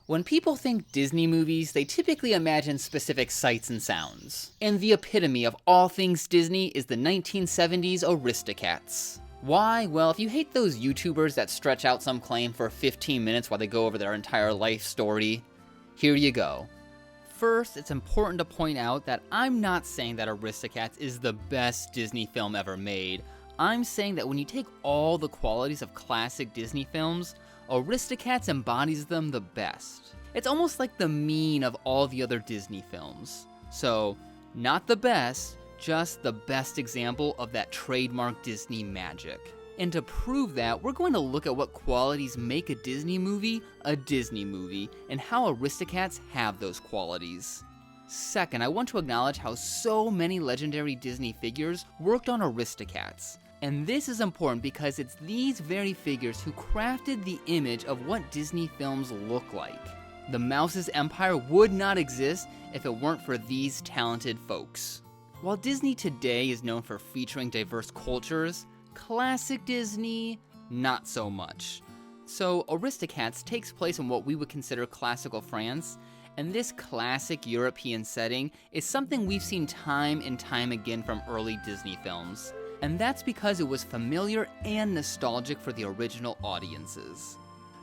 When people think Disney movies, they typically imagine specific sights and sounds. And the epitome of all things Disney is the 1970s Aristocats. Why? Well, if you hate those YouTubers that stretch out some claim for 15 minutes while they go over their entire life story, here you go. First, it's important to point out that I'm not saying that Aristocats is the best Disney film ever made. I'm saying that when you take all the qualities of classic Disney films, Aristocats embodies them the best. It's almost like the mean of all the other Disney films. So, not the best, just the best example of that trademark Disney magic. And to prove that, we're going to look at what qualities make a Disney movie, and how Aristocats have those qualities. Second, I want to acknowledge how so many legendary Disney figures worked on Aristocats. And this is important because it's these very figures who crafted the image of what Disney films look like. The Mouse's empire would not exist if it weren't for these talented folks. While Disney today is known for featuring diverse cultures, classic Disney, not so much. So Aristocats takes place in what we would consider classical France, and this classic European setting is something we've seen time and time again from early Disney films. And that's because it was familiar and nostalgic for the original audiences.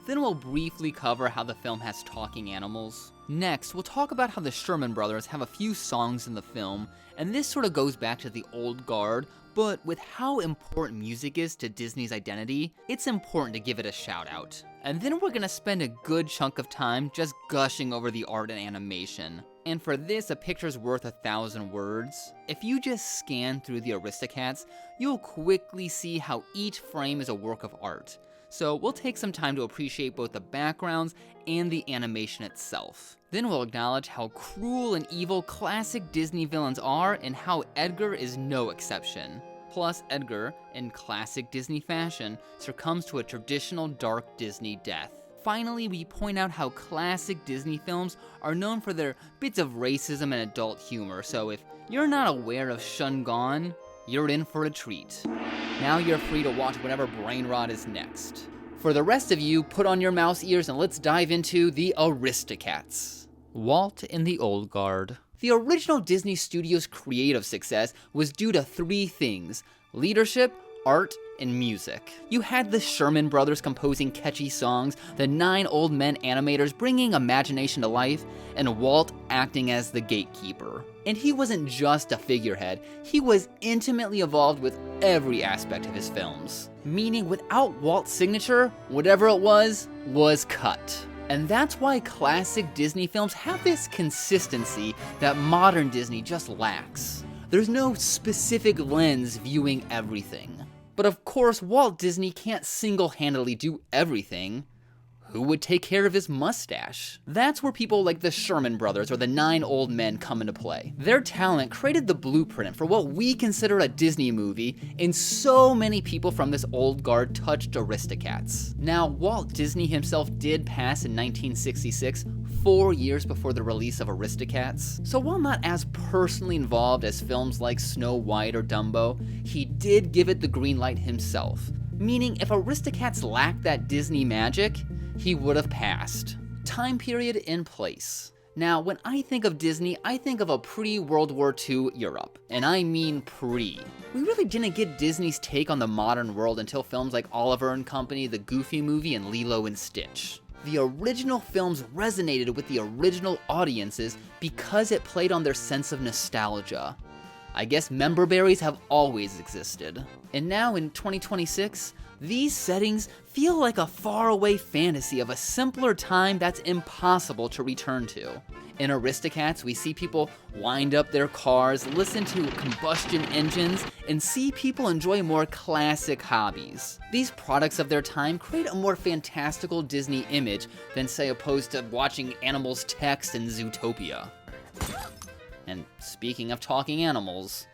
Then we'll briefly cover how the film has talking animals. Next, we'll talk about how the Sherman Brothers have a few songs in the film, and this sort of goes back to the Olde Gaurd, but with how important music is to Disney's identity, it's important to give it a shout out. And then we're gonna spend a good chunk of time just gushing over the art and animation. And for this, a picture's worth 1,000 words. If you just scan through the Aristocats, you'll quickly see how each frame is a work of art. So we'll take some time to appreciate both the backgrounds and the animation itself. Then we'll acknowledge how cruel and evil classic Disney villains are and how Edgar is no exception. Plus, Edgar, in classic Disney fashion, succumbs to a traditional dark Disney death. Finally, we point out how classic Disney films are known for their bits of racism and adult humor, so if you're not aware of Shun Gone, you're in for a treat. Now you're free to watch whatever brain rot is next. For the rest of you, put on your mouse ears and let's dive into the Aristocats. Walt and the Olde Gaurd. The original Disney Studios' creative success was due to three things: leadership, art, and music. You had the Sherman Brothers composing catchy songs, the 9 old men animators bringing imagination to life, and Walt acting as the gatekeeper. And he wasn't just a figurehead, he was intimately involved with every aspect of his films. Meaning without Walt's signature, whatever it was cut. And that's why classic Disney films have this consistency that modern Disney just lacks. There's no specific lens viewing everything. But of course, Walt Disney can't single-handedly do everything. Who would take care of his mustache? That's where people like the Sherman Brothers or the 9 old men come into play. Their talent created the blueprint for what we consider a Disney movie, and so many people from this Olde Gaurd touched Aristocats. Now, Walt Disney himself did pass in 1966, 4 years before the release of Aristocats. So while not as personally involved as films like Snow White or Dumbo, he did give it the green light himself. Meaning if Aristocats lacked that Disney magic, he would have passed. Time period in place. Now, when I think of Disney, I think of a pre-World War II Europe. And I mean pre. We really didn't get Disney's take on the modern world until films like Oliver and Company, The Goofy Movie, and Lilo and Stitch. The original films resonated with the original audiences because it played on their sense of nostalgia. I guess member berries have always existed. And now in 2026, these settings feel like a faraway fantasy of a simpler time that's impossible to return to. In Aristocats, we see people wind up their cars, listen to combustion engines, and see people enjoy more classic hobbies. These products of their time create a more fantastical Disney image than, say, opposed to watching animals text in Zootopia. And speaking of talking animals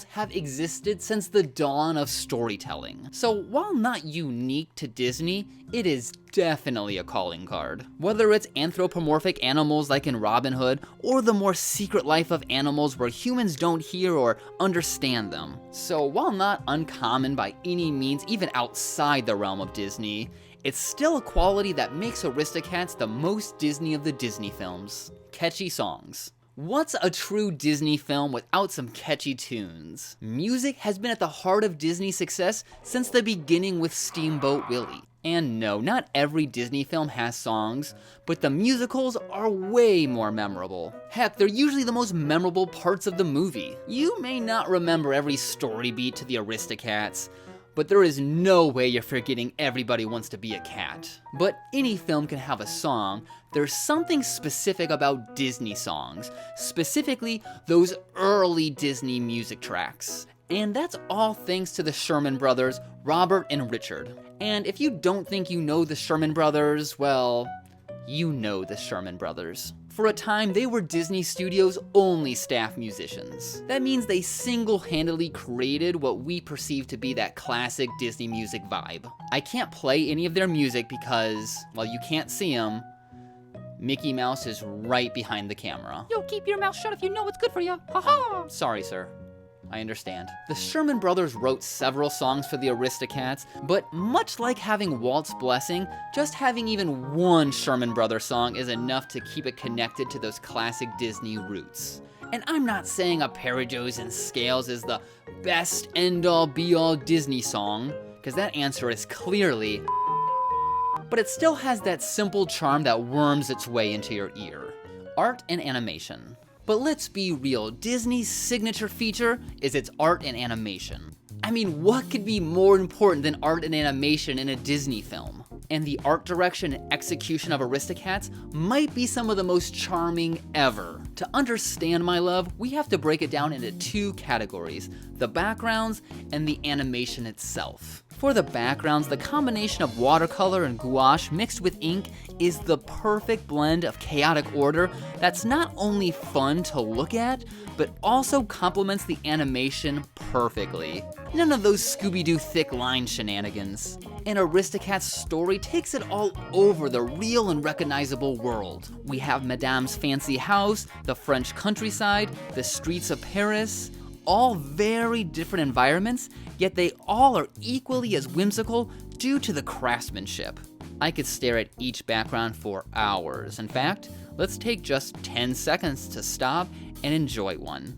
have existed since the dawn of storytelling. So while not unique to Disney, it is definitely a calling card. Whether it's anthropomorphic animals like in Robin Hood, or the more secret life of animals where humans don't hear or understand them. So while not uncommon by any means, even outside the realm of Disney, it's still a quality that makes Aristocats the most Disney of the Disney films. Catchy songs. What's a true Disney film without some catchy tunes? Music has been at the heart of Disney's success since the beginning with Steamboat Willie. And no, not every Disney film has songs, but the musicals are way more memorable. Heck, they're usually the most memorable parts of the movie. You may not remember every story beat to the Aristocats, but there is no way you're forgetting Everybody Wants to Be a Cat. But any film can have a song. There's something specific about Disney songs, specifically those early Disney music tracks. And that's all thanks to the Sherman Brothers, Robert and Richard. And if you don't think you know the Sherman Brothers, well, you know the Sherman Brothers. For a time, they were Disney Studios' only staff musicians. That means they single-handedly created what we perceive to be that classic Disney music vibe. I can't play any of their music because, well, you can't see them. Mickey Mouse is right behind the camera. Yo, keep your mouth shut if you know what's good for you. Ha-ha! Sorry, sir. I understand. The Sherman Brothers wrote several songs for the Aristocats, but much like having Walt's Blessing, just having even one Sherman Brothers song is enough to keep it connected to those classic Disney roots. And I'm not saying A Parados and Scales is the best end-all be-all Disney song, because that answer is clearly, but it still has that simple charm that worms its way into your ear. Art and animation. But let's be real, Disney's signature feature is its art and animation. I mean, what could be more important than art and animation in a Disney film? And the art direction and execution of Aristocats might be some of the most charming ever. To understand my love, we have to break it down into two categories, the backgrounds and the animation itself. For the backgrounds, the combination of watercolor and gouache mixed with ink is the perfect blend of chaotic order that's not only fun to look at, but also complements the animation perfectly. None of those Scooby-Doo thick line shenanigans. And Aristocats' story takes it all over the real and recognizable world. We have Madame's fancy house, the French countryside, the streets of Paris, all very different environments, yet they all are equally as whimsical due to the craftsmanship. I could stare at each background for hours. In fact, let's take just 10 seconds to stop and enjoy one.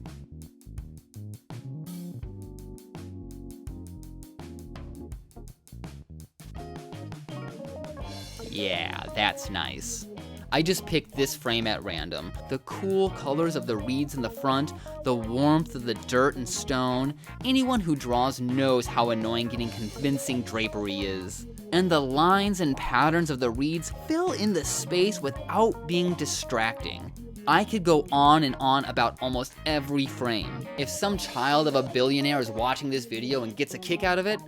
Yeah, that's nice. I just picked this frame at random. The cool colors of the reeds in the front, the warmth of the dirt and stone. Anyone who draws knows how annoying getting convincing drapery is. And the lines and patterns of the reeds fill in the space without being distracting. I could go on and on about almost every frame. If some child of a billionaire is watching this video and gets a kick out of it,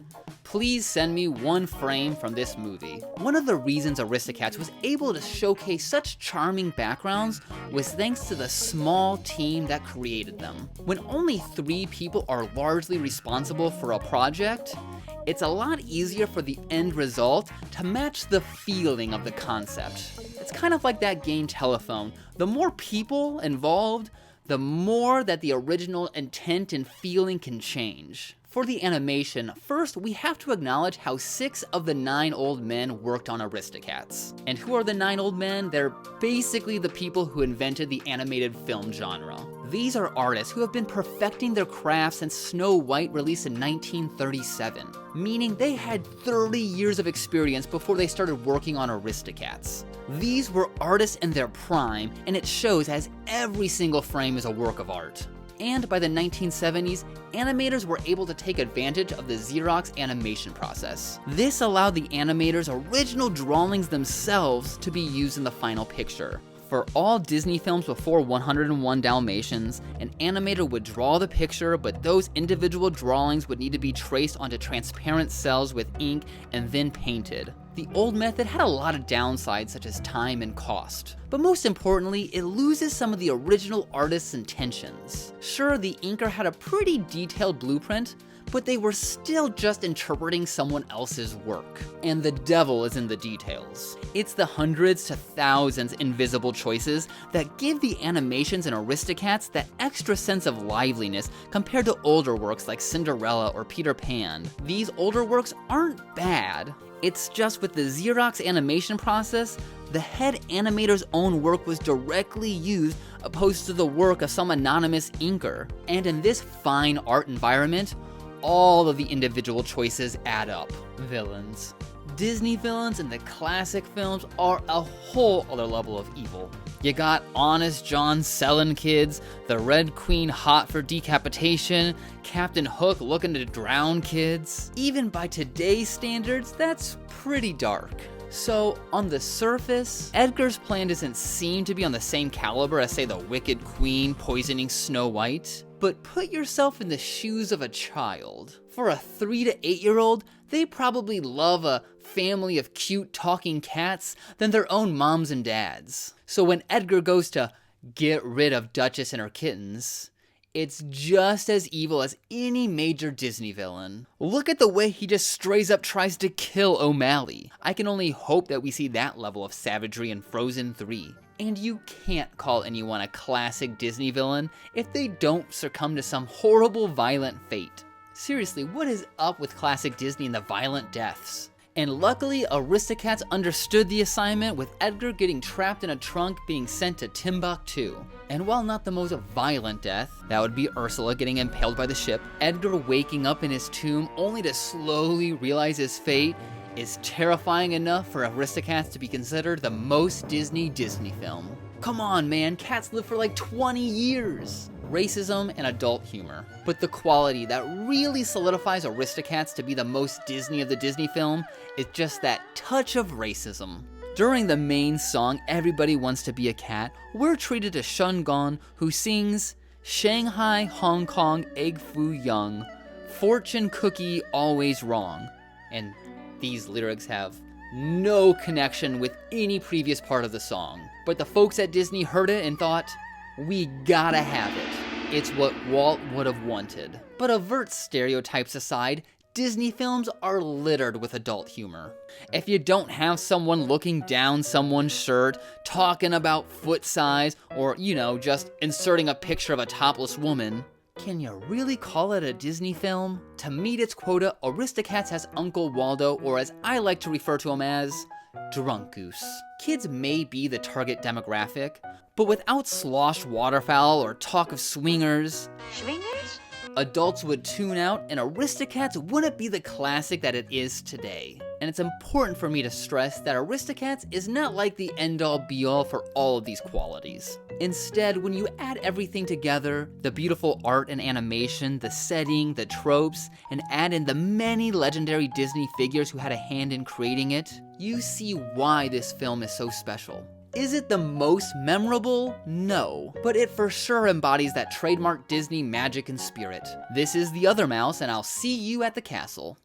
please send me one frame from this movie. One of the reasons Aristocats was able to showcase such charming backgrounds was thanks to the small team that created them. When only 3 people are largely responsible for a project, it's a lot easier for the end result to match the feeling of the concept. It's kind of like that game Telephone. The more people involved, the more that the original intent and feeling can change. For the animation, first we have to acknowledge how 6 of the 9 old men worked on Aristocats. And who are the 9 old men? They're basically the people who invented the animated film genre. These are artists who have been perfecting their craft since Snow White released in 1937, meaning they had 30 years of experience before they started working on Aristocats. These were artists in their prime, and it shows as every single frame is a work of art. And by the 1970s, animators were able to take advantage of the Xerox animation process. This allowed the animators' original drawings themselves to be used in the final picture. For all Disney films before 101 Dalmatians, an animator would draw the picture, but those individual drawings would need to be traced onto transparent cells with ink and then painted. The old method had a lot of downsides such as time and cost. But most importantly, it loses some of the original artist's intentions. Sure, the inker had a pretty detailed blueprint, but they were still just interpreting someone else's work. And the devil is in the details. It's the hundreds to thousands invisible choices that give the animations in Aristocats that extra sense of liveliness compared to older works like Cinderella or Peter Pan. These older works aren't bad, It's just with the Xerox animation process, the head animator's own work was directly used opposed to the work of some anonymous inker. And in this fine art environment, all of the individual choices add up. Villains. Disney villains in the classic films are a whole other level of evil. You got Honest John selling kids, the Red Queen hot for decapitation, Captain Hook looking to drown kids. Even by today's standards, that's pretty dark. So, on the surface, Edgar's plan doesn't seem to be on the same caliber as, say, the Wicked Queen poisoning Snow White. But put yourself in the shoes of a child. For a 3 to 8-year-old, they probably love a family of cute talking cats than their own moms and dads. So when Edgar goes to get rid of Duchess and her kittens, it's just as evil as any major Disney villain. Look at the way he just straight up tries to kill O'Malley. I can only hope that we see that level of savagery in Frozen 3. And you can't call anyone a classic Disney villain if they don't succumb to some horrible violent fate. Seriously, what is up with classic Disney and the violent deaths? And luckily, Aristocats understood the assignment, with Edgar getting trapped in a trunk being sent to Timbuktu. And while not the most violent death, that would be Ursula getting impaled by the ship, Edgar waking up in his tomb only to slowly realize his fate is terrifying enough for Aristocats to be considered the most Disney film. Come on, man, cats live for like 20 years. Racism and adult humor. But the quality that really solidifies Aristocats to be the most Disney of the Disney film is just that touch of racism. During the main song, Everybody Wants to Be a Cat, we're treated to Shun Gon, who sings Shanghai, Hong Kong, Egg Foo Young, Fortune Cookie Always Wrong. And these lyrics have no connection with any previous part of the song. But the folks at Disney heard it and thought, we gotta have it. It's what Walt would have wanted. But avert stereotypes aside, Disney films are littered with adult humor. If you don't have someone looking down someone's shirt, talking about foot size, or, just inserting a picture of a topless woman, can you really call it a Disney film? To meet its quota, Aristocats has Uncle Waldo, or as I like to refer to him as, Drunk Goose. Kids may be the target demographic, but without slosh waterfowl or talk of swingers, adults would tune out and Aristocats wouldn't be the classic that it is today. And it's important for me to stress that Aristocats is not like the end-all be-all for all of these qualities. Instead, when you add everything together, the beautiful art and animation, the setting, the tropes, and add in the many legendary Disney figures who had a hand in creating it, you see why this film is so special. Is it the most memorable? No, but it for sure embodies that trademark Disney magic and spirit. This is The Other Mouse, and I'll see you at the castle.